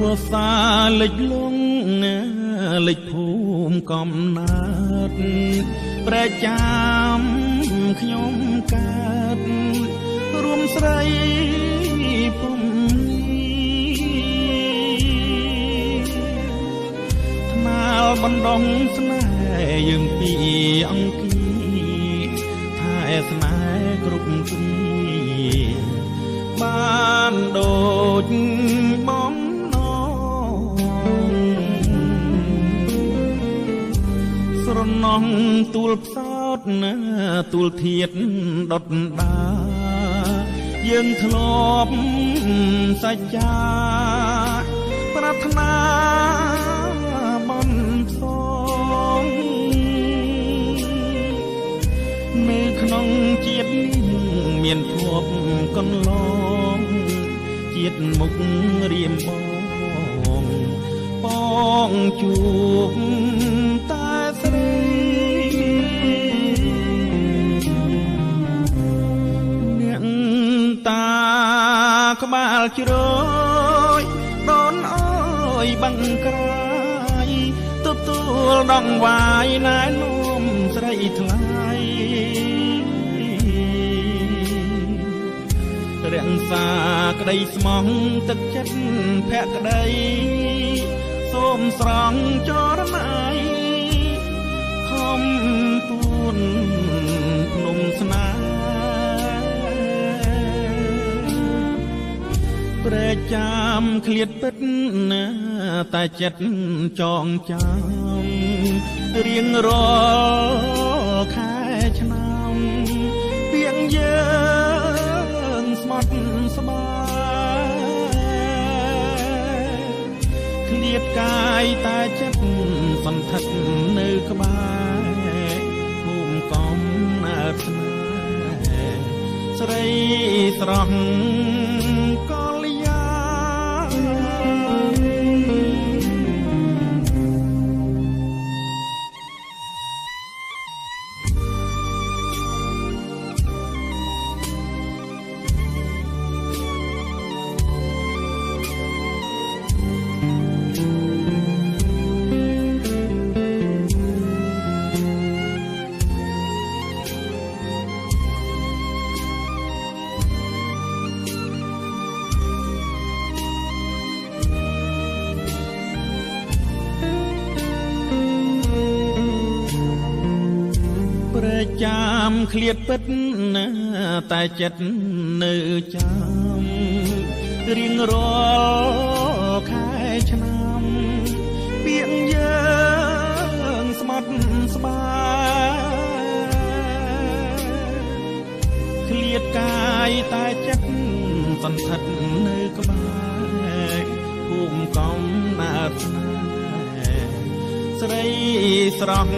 វសាលេចលងលេចភូមិកំណើតប្រចាំខ្ញុំកើតរួមស្រីពំថ្នាលបណ្ដុំស្នេហ៍យើងពីអង្គាថែស្នេហ៍គ្រប់គ្នាបានដូចបងស្រណោះទូលផ្សោតណាទូលធាតដុតដាយើងធ្លាប់សច្ចាប្រាថ្នាបំផ្សងនៅក្នុងជាតិនេះមានភពកន្លងជាតិមុខរៀមបងជួបតែស្រីអ្នកតាក្បាលជ្រោយដូនអើយបាំងក្រៃទទួលដងវាយណែនាំស្រីថ្លៃរក្សាក្តីស្មោះទឹកចិត្តភក្តីសូមស្រង់ចរណៃខំពួនភ្នំស្នេហ៍ប្រចាំឃ្លាតពិតណាតែចិត្តចងចាំរៀងរាល់ខែឆ្នាំពីងយើងស្មត់ស្បាយឃ្លាតកាយតែចិត្តសន្ធិដ្ឋនៅក្បែរភូមិកំណើតស្នេហ៍ស្រីស្រស់កល្យាប្រចាំឃ្លាតពិតណាតែចិត្តនៅចាំរៀងរាល់ខែឆ្នាំពីងយើងស្មត់ស្បាយឃ្លាតកាយតែចិត្តសន្ធិដ្ឋនៅក្បែរភូមិកំណើតស្នេហ៍ស្រីស្រស់